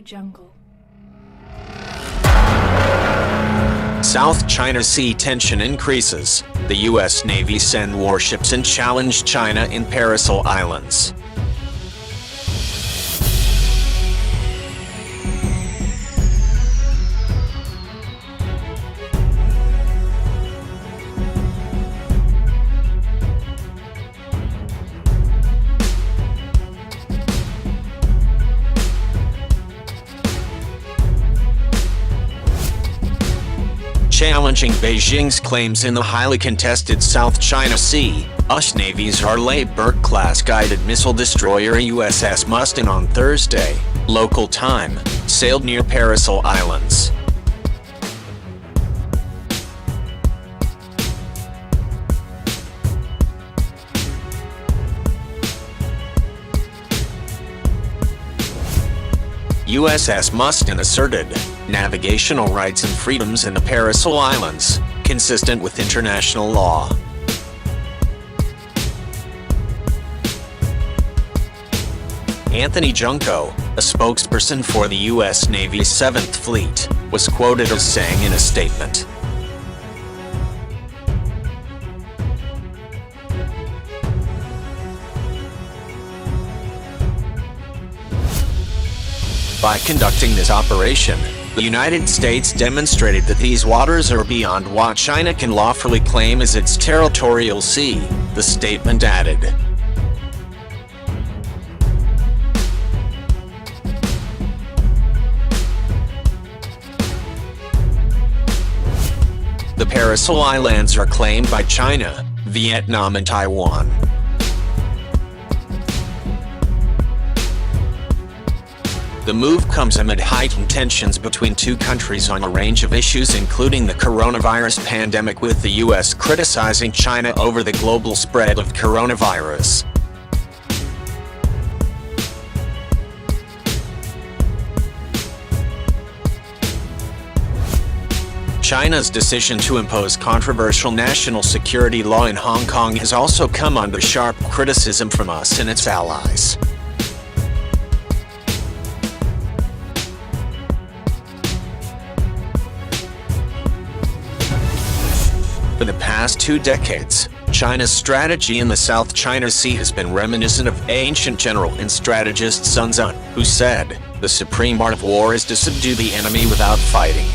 jungle. South China Sea tension increases. The U.S. Navy send warships and challenge China in Paracel Islands. Challenging Beijing's claims in the highly contested South China Sea, US Navy's Harley-Burke-class guided missile destroyer USS Mustin on Thursday, local time, sailed near Paracel Islands. USS Mustin asserted navigational rights and freedoms in the Paracel Islands, consistent with international law. Anthony Junko, a spokesperson for the U.S. Navy's 7th Fleet, was quoted as saying in a statement, "By conducting this operation, the United States demonstrated that these waters are beyond what China can lawfully claim as its territorial sea," the statement added. The Paracel Islands are claimed by China, Vietnam and Taiwan. The move comes amid heightened tensions between two countries on a range of issues, including the coronavirus pandemic, with the U.S. criticizing China over the global spread of coronavirus. China's decision to impose controversial national security law in Hong Kong has also come under sharp criticism from us and its allies. For the past 2 decades, China's strategy in the South China Sea has been reminiscent of ancient general and strategist Sun Tzu, who said, "The supreme art of war is to subdue the enemy without fighting."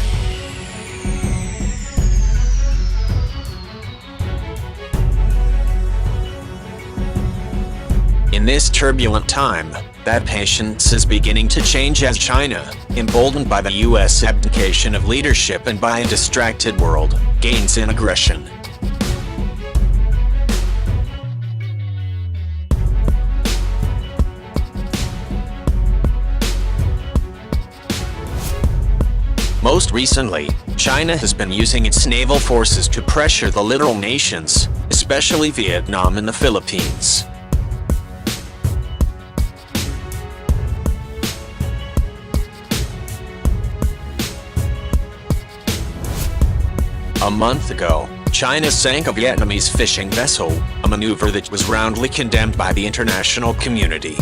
In this turbulent time, that patience is beginning to change as China, emboldened by the U.S. abdication of leadership and by a distracted world, gains in aggression. Most recently, China has been using its naval forces to pressure the littoral nations, especially Vietnam and the Philippines. A month ago, China sank a Vietnamese fishing vessel, a maneuver that was roundly condemned by the international community.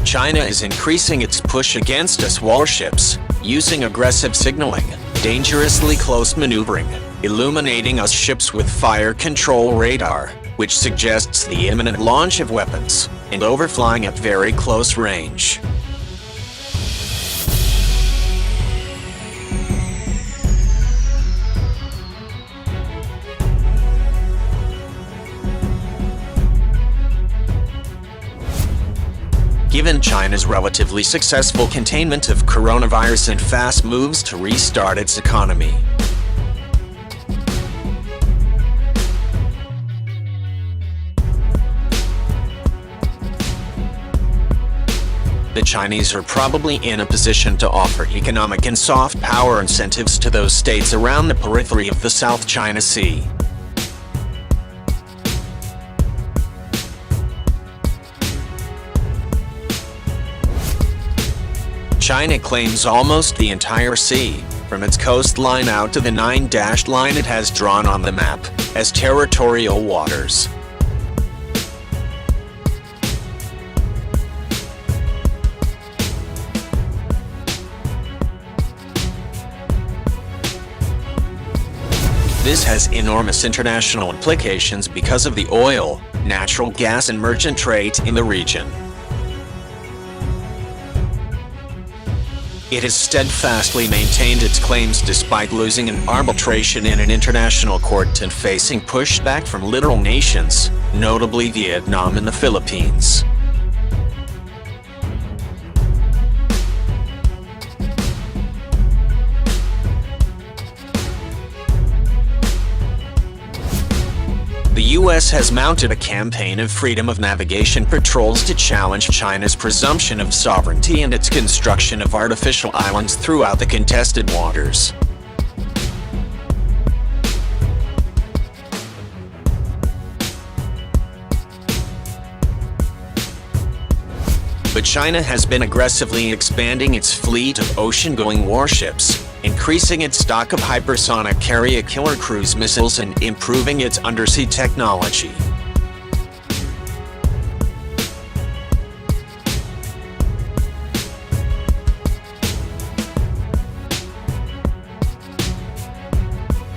China is increasing its push against us warships, using aggressive signaling, dangerously close maneuvering, illuminating us ships with fire control radar, which suggests the imminent launch of weapons, and overflying at very close range. Given China's relatively successful containment of coronavirus and fast moves to restart its economy, the Chinese are probably in a position to offer economic and soft power incentives to those states around the periphery of the South China Sea. China claims almost the entire sea, from its coastline out to the 9-dashed line it has drawn on the map, as territorial waters. This has enormous international implications because of the oil, natural gas and merchant trade in the region. It has steadfastly maintained its claims despite losing an arbitration in an international court and facing pushback from littoral nations, notably Vietnam and the Philippines. The U.S. has mounted a campaign of freedom of navigation patrols to challenge China's presumption of sovereignty and its construction of artificial islands throughout the contested waters. But China has been aggressively expanding its fleet of ocean-going warships, increasing its stock of hypersonic carrier killer cruise missiles and improving its undersea technology.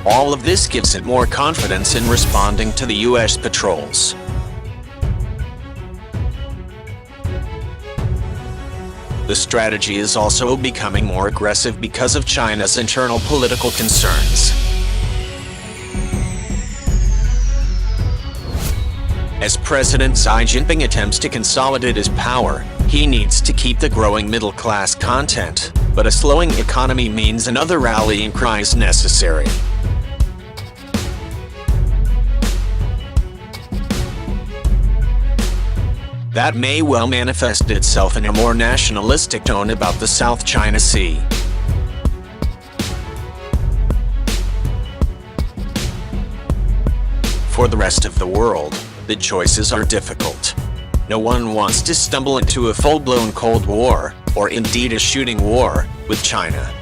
All of this gives it more confidence in responding to the U.S. patrols. The strategy is also becoming more aggressive because of China's internal political concerns. As President Xi Jinping attempts to consolidate his power, he needs to keep the growing middle-class content, but a slowing economy means another rallying cry is necessary. That may well manifest itself in a more nationalistic tone about the South China Sea. For the rest of the world, the choices are difficult. No one wants to stumble into a full-blown Cold War, or indeed a shooting war, with China.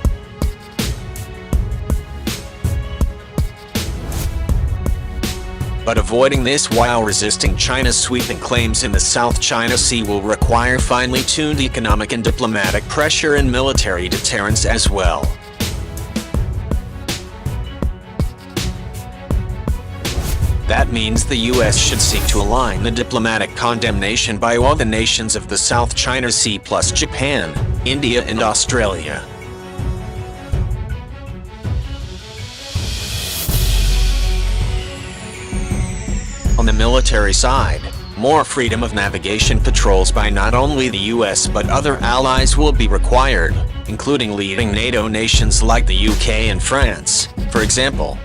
But avoiding this while resisting China's sweeping claims in the South China Sea will require finely tuned economic and diplomatic pressure and military deterrence as well. That means the U.S. should seek to align the diplomatic condemnation by all the nations of the South China Sea plus Japan, India and Australia. On the military side, more freedom of navigation patrols by not only the US but other allies will be required, including leading NATO nations like the UK and France, for example.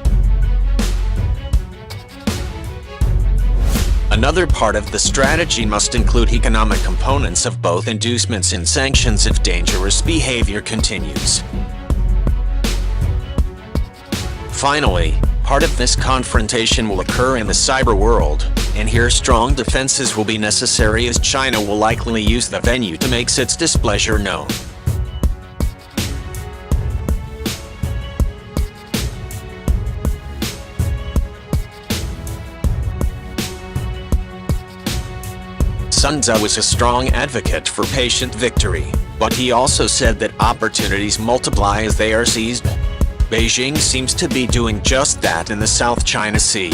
Another part of the strategy must include economic components of both inducements and sanctions if dangerous behavior continues. Finally, part of this confrontation will occur in the cyber world, and here strong defenses will be necessary as China will likely use the venue to make its displeasure known. Sun Tzu was a strong advocate for patient victory, but he also said that opportunities multiply as they are seized. Beijing seems to be doing just that in the South China Sea.